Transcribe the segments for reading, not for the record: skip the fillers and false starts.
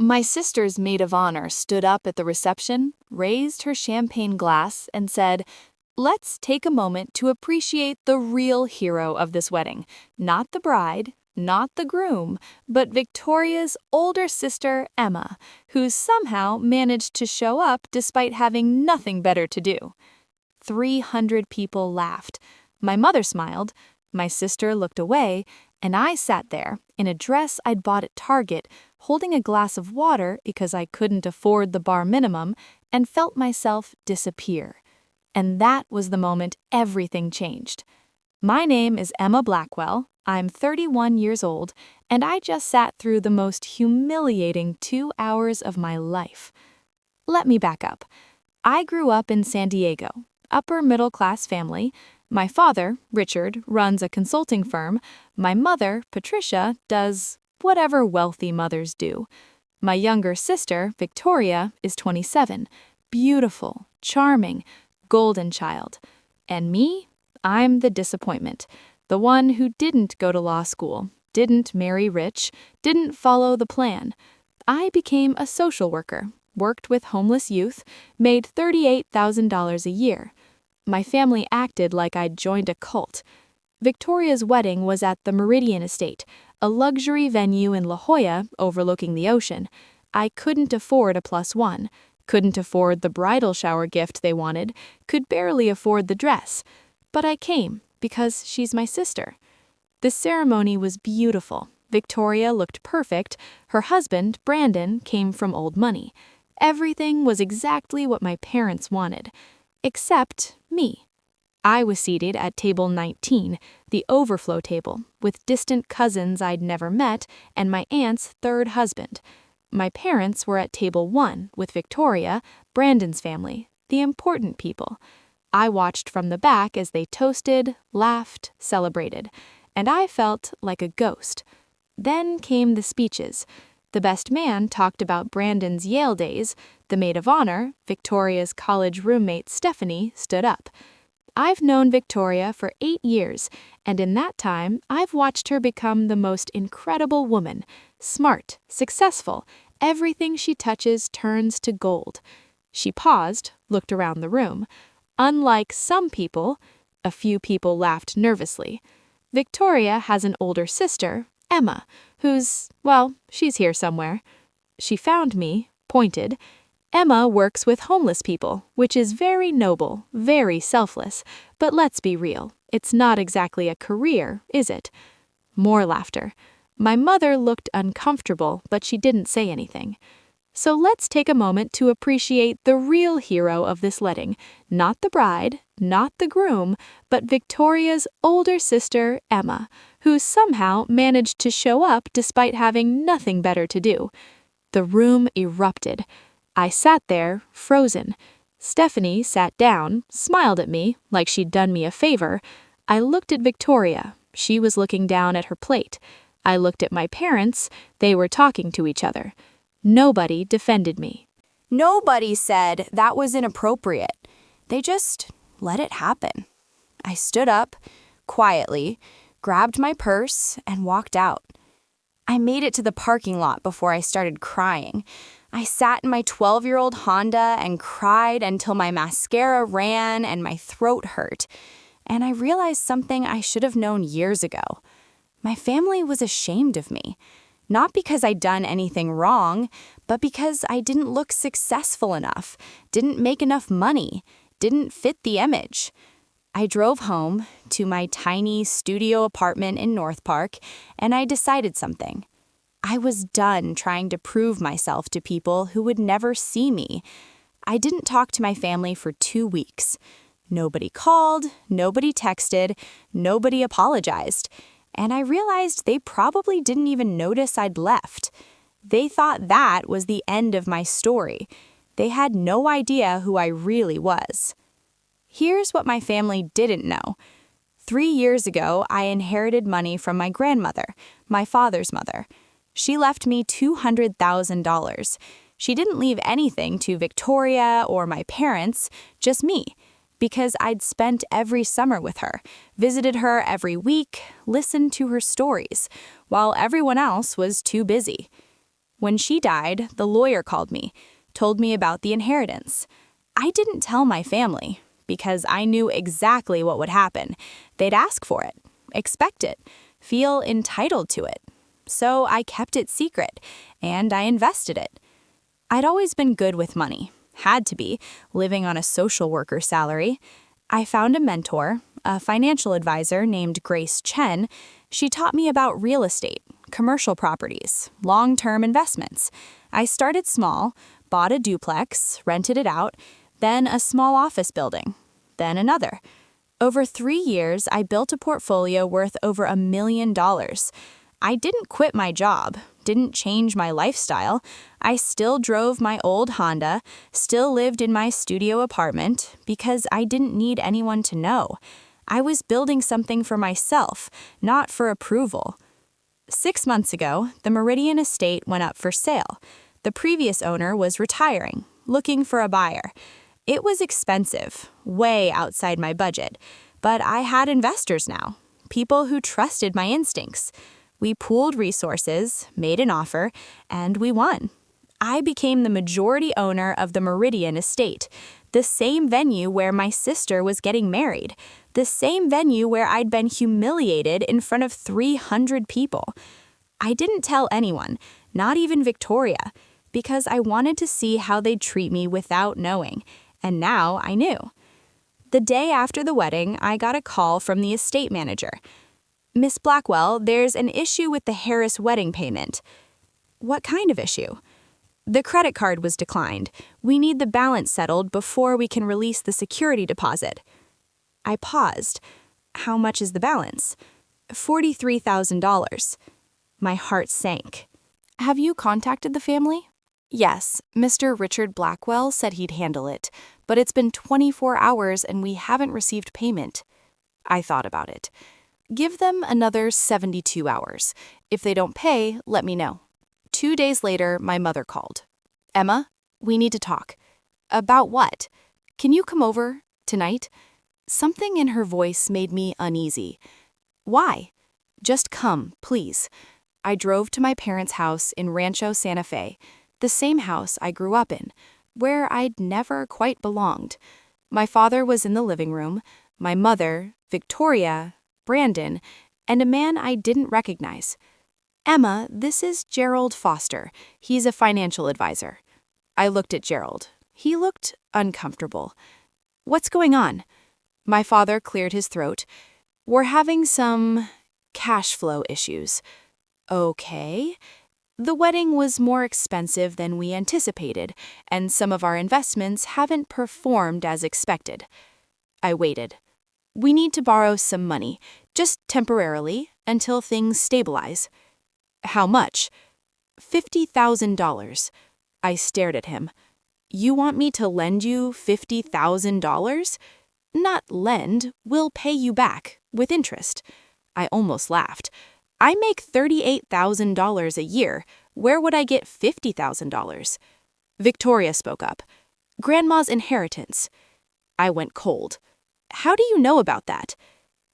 My sister's maid of honor stood up at the reception, raised her champagne glass, and said, "Let's take a moment to appreciate the real hero of this wedding, not the bride, not the groom, but Victoria's older sister, Emma, who somehow managed to show up despite having nothing better to do." 300 people laughed. My mother smiled, my sister looked away, and I sat there in a dress I'd bought at Target, holding a glass of water because I couldn't afford the bar minimum, and felt myself disappear. And that was the moment everything changed. My name is Emma Blackwell, I'm 31 years old, and I just sat through the most humiliating 2 hours of my life. Let me back up. I grew up in San Diego, upper middle class family. My father, Richard, runs a consulting firm. My mother, Patricia, does whatever wealthy mothers do. My younger sister, Victoria, is 27, beautiful, charming, golden child. And me, I'm the disappointment, the one who didn't go to law school, didn't marry rich, didn't follow the plan. I became a social worker, worked with homeless youth, made $38,000 a year. My family acted like I'd joined a cult. Victoria's wedding was at the Meridian Estate, a luxury venue in La Jolla overlooking the ocean. I couldn't afford a +1, couldn't afford the bridal shower gift they wanted, could barely afford the dress. But I came because she's my sister. The ceremony was beautiful. Victoria looked perfect. Her husband, Brandon, came from old money. Everything was exactly what my parents wanted. Except me. I was seated at table 19, the overflow table, with distant cousins I'd never met and my aunt's third husband. My parents were at table 1 with Victoria, Brandon's family, the important people. I watched from the back as they toasted, laughed, celebrated, and I felt like a ghost. Then came the speeches. The best man talked about Brandon's Yale days. The maid of honor, Victoria's college roommate Stephanie, stood up. I've known Victoria for 8 years, and in that time, I've watched her become the most incredible woman. Smart, successful, everything she touches turns to gold. She paused, looked around the room. Unlike some people, a few people laughed nervously. Victoria has an older sister, Emma, she's here somewhere. She found me, pointed. Emma works with homeless people, which is very noble, very selfless. But let's be real, it's not exactly a career, is it? More laughter. My mother looked uncomfortable, but she didn't say anything. So let's take a moment to appreciate the real hero of this wedding, not the bride, not the groom, but Victoria's older sister, Emma, who somehow managed to show up despite having nothing better to do. The room erupted. I sat there, frozen. Stephanie sat down, smiled at me like she'd done me a favor. I looked at Victoria. She was looking down at her plate. I looked at my parents. They were talking to each other. Nobody defended me. Nobody said that was inappropriate. They just let it happen. I stood up, quietly, grabbed my purse, and walked out. I made it to the parking lot before I started crying. I sat in my 12-year-old Honda and cried until my mascara ran and my throat hurt. And I realized something I should have known years ago. My family was ashamed of me. Not because I'd done anything wrong, but because I didn't look successful enough, didn't make enough money, didn't fit the image. I drove home to my tiny studio apartment in North Park, and I decided something. I was done trying to prove myself to people who would never see me. I didn't talk to my family for 2 weeks. Nobody called, nobody texted, nobody apologized. And I realized they probably didn't even notice I'd left. They thought that was the end of my story. They had no idea who I really was. Here's what my family didn't know. 3 years ago, I inherited money from my grandmother, my father's mother. She left me $200,000. She didn't leave anything to Victoria or my parents, just me. Because I'd spent every summer with her, visited her every week, listened to her stories, while everyone else was too busy. When she died, the lawyer called me, told me about the inheritance. I didn't tell my family because I knew exactly what would happen. They'd ask for it, expect it, feel entitled to it. So I kept it secret, and I invested it. I'd always been good with money, had to be, living on a social worker salary. I found a mentor, a financial advisor named Grace Chen. She taught me about real estate, commercial properties, long-term investments. I started small, bought a duplex, rented it out, then a small office building, then another. Over 3 years, I built a portfolio worth over $1 million. I didn't quit my job, didn't change my lifestyle. I still drove my old Honda, still lived in my studio apartment because I didn't need anyone to know. I was building something for myself, not for approval. 6 months ago, the Meridian estate went up for sale. The previous owner was retiring, looking for a buyer. It was expensive, way outside my budget, but I had investors now, people who trusted my instincts. We pooled resources, made an offer, and we won. I became the majority owner of the Meridian estate, the same venue where my sister was getting married, the same venue where I'd been humiliated in front of 300 people. I didn't tell anyone, not even Victoria, because I wanted to see how they'd treat me without knowing, and now I knew. The day after the wedding, I got a call from the estate manager. "Miss Blackwell, there's an issue with the Harris wedding payment." "What kind of issue?" "The credit card was declined. We need the balance settled before we can release the security deposit." I paused. "How much is the balance?" $43,000. My heart sank. Have you contacted the family? Yes, Mr. Richard Blackwell said he'd handle it, but it's been 24 hours and we haven't received payment. I thought about it. Give them another 72 hours. If they don't pay, let me know. 2 days later, my mother called. "Emma, we need to talk." "About what?" "Can you come over tonight?" Something in her voice made me uneasy. "Why?" "Just come, please." I drove to my parents' house in Rancho Santa Fe, the same house I grew up in, where I'd never quite belonged. My father was in the living room, my mother, Victoria, Brandon, and a man I didn't recognize. "Emma, this is Gerald Foster. He's a financial advisor." I looked at Gerald. He looked uncomfortable. "What's going on?" My father cleared his throat. "We're having some cash flow issues." "Okay." "The wedding was more expensive than we anticipated, and some of our investments haven't performed as expected." I waited. "We need to borrow some money, just temporarily, until things stabilize." "How much?" $50,000. I stared at him. "You want me to lend you $50,000? "Not lend, we'll pay you back, with interest." I almost laughed. "I make $38,000 a year. Where would I get $50,000? Victoria spoke up. "Grandma's inheritance." I went cold. "How do you know about that?"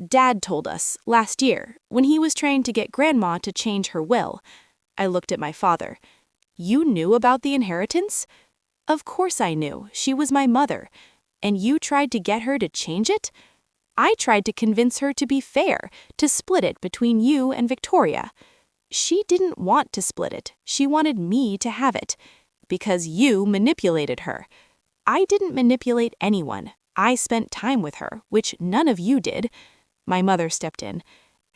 "Dad told us, last year, when he was trying to get Grandma to change her will." I looked at my father. "You knew about the inheritance?" "Of course I knew. She was my mother. And you tried to get her to change it?" "I tried to convince her to be fair, to split it between you and Victoria." "She didn't want to split it. She wanted me to have it. Because you manipulated her." "I didn't manipulate anyone. I spent time with her, which none of you did." My mother stepped in.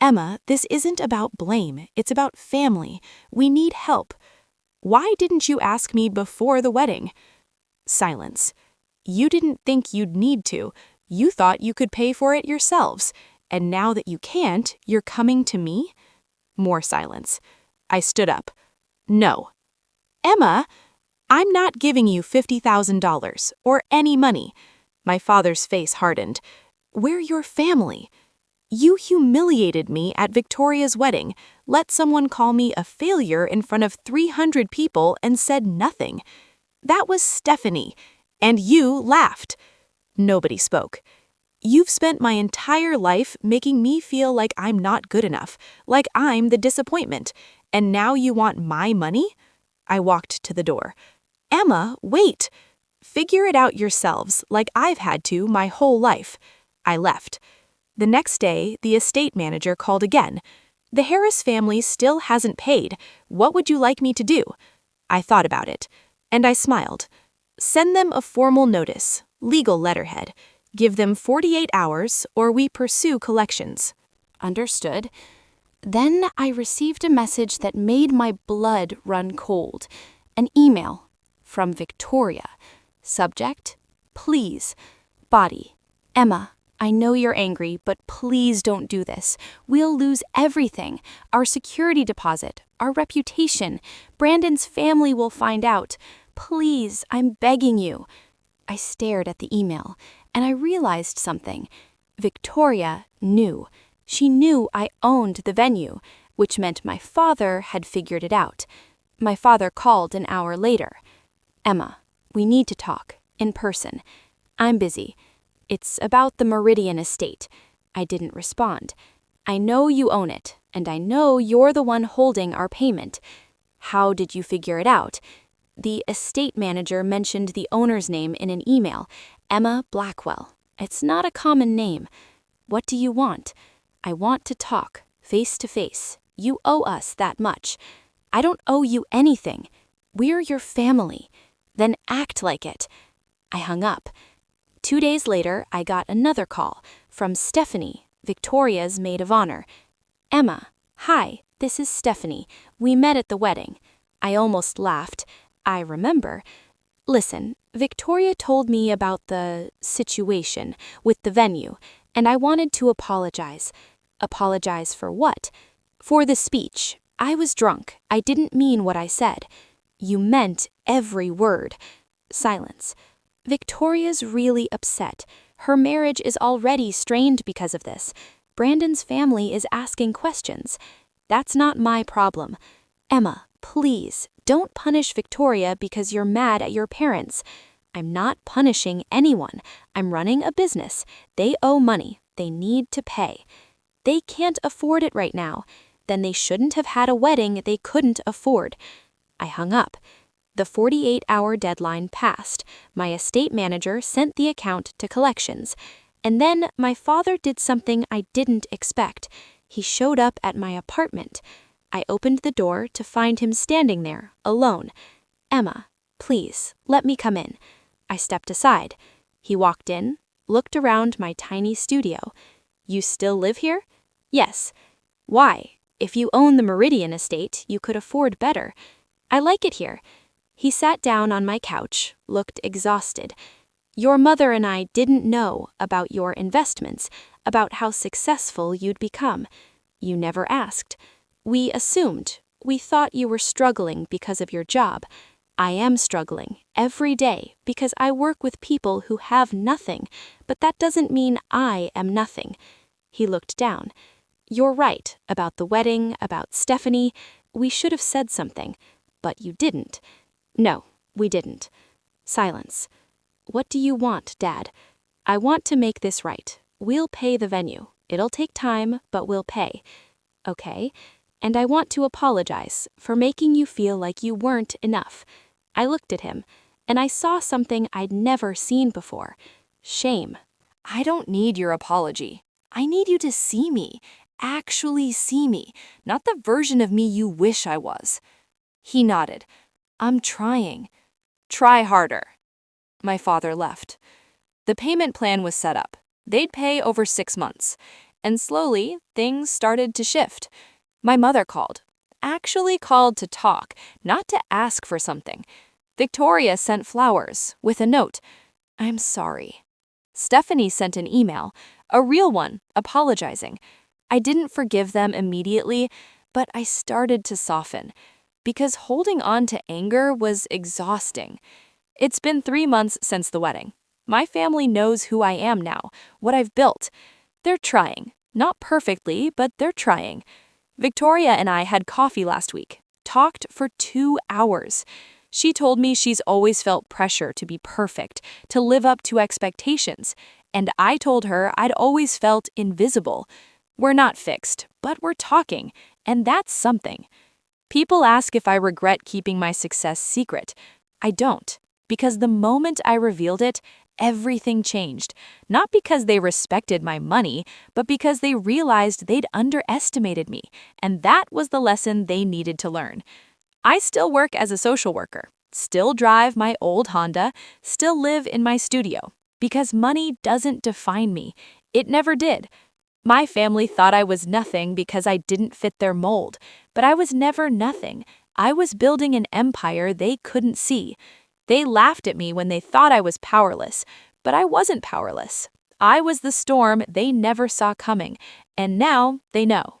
"Emma, this isn't about blame. It's about family. We need help." "Why didn't you ask me before the wedding?" Silence. "You didn't think you'd need to. You thought you could pay for it yourselves. And now that you can't, you're coming to me?" More silence. I stood up. "No." "Emma, I'm not giving you $50,000 or any money." My father's face hardened. "We're your family. You humiliated me at Victoria's wedding, let someone call me a failure in front of 300 people and said nothing. That was Stephanie, and you laughed." Nobody spoke. "You've spent my entire life making me feel like I'm not good enough, like I'm the disappointment, and now you want my money?" I walked to the door. Emma, wait! Figure it out yourselves, like I've had to my whole life. I left. The next day, the estate manager called again. The Harris family still hasn't paid. What would you like me to do? I thought about it, and I smiled. Send them a formal notice, legal letterhead. Give them 48 hours, or we pursue collections. Understood. Then I received a message that made my blood run cold. An email from Victoria. Subject, please. Body, Emma, I know you're angry, but please don't do this. We'll lose everything. Our security deposit, our reputation. Brandon's family will find out. Please, I'm begging you. I stared at the email, and I realized something. Victoria knew. She knew I owned the venue, which meant my father had figured it out. My father called an hour later. Emma, we need to talk, in person. I'm busy. It's about the Meridian estate. I didn't respond. I know you own it, and I know you're the one holding our payment. How did you figure it out? The estate manager mentioned the owner's name in an email, Emma Blackwell. It's not a common name. What do you want? I want to talk, face to face. You owe us that much. I don't owe you anything. We're your family. Then act like it. I hung up. 2 days later, I got another call from Stephanie, Victoria's maid of honor. Emma, hi, this is Stephanie. We met at the wedding. I almost laughed. I remember. Listen, Victoria told me about the situation with the venue, and I wanted to apologize. Apologize for what? For the speech. I was drunk. I didn't mean what I said. You meant every word. Silence. Victoria's really upset. Her marriage is already strained because of this. Brandon's family is asking questions. That's not my problem. Emma, please, don't punish Victoria because you're mad at your parents. I'm not punishing anyone. I'm running a business. They owe money. They need to pay. They can't afford it right now. Then they shouldn't have had a wedding they couldn't afford. I hung up. The 48-hour deadline passed. My estate manager sent the account to collections. And then my father did something I didn't expect. He showed up at my apartment. I opened the door to find him standing there, alone. Emma, please, let me come in. I stepped aside. He walked in, looked around my tiny studio. You still live here? Yes. Why? If you own the Meridian estate, you could afford better. I like it here. He sat down on my couch, looked exhausted. Your mother and I didn't know about your investments, about how successful you'd become. You never asked. We assumed. We thought you were struggling because of your job. I am struggling every day because I work with people who have nothing, but that doesn't mean I am nothing. He looked down. You're right about the wedding, about Stephanie. We should have said something, but you didn't. No, we didn't. Silence. What do you want, Dad? I want to make this right. We'll pay the venue. It'll take time, but we'll pay. Okay. And I want to apologize for making you feel like you weren't enough. I looked at him, and I saw something I'd never seen before. Shame. I don't need your apology. I need you to see me. Actually see me, not the version of me you wish I was. He nodded. I'm trying. Try harder. My father left. The payment plan was set up. They'd pay over 6 months. And slowly, things started to shift. My mother called. Actually called to talk, not to ask for something. Victoria sent flowers, with a note. I'm sorry. Stephanie sent an email, a real one, apologizing. I didn't forgive them immediately, but I started to soften. Because holding on to anger was exhausting. It's been 3 months since the wedding. My family knows who I am now, what I've built. They're trying. Not perfectly, but they're trying. Victoria and I had coffee last week, talked for 2 hours. She told me she's always felt pressure to be perfect, to live up to expectations. And I told her I'd always felt invisible. We're not fixed, but we're talking, and that's something. People ask if I regret keeping my success secret. I don't, because the moment I revealed it, everything changed. Not because they respected my money, but because they realized they'd underestimated me, and that was the lesson they needed to learn. I still work as a social worker, still drive my old Honda, still live in my studio, because money doesn't define me. It never did. My family thought I was nothing because I didn't fit their mold, but I was never nothing. I was building an empire they couldn't see. They laughed at me when they thought I was powerless, but I wasn't powerless. I was the storm they never saw coming, and now they know.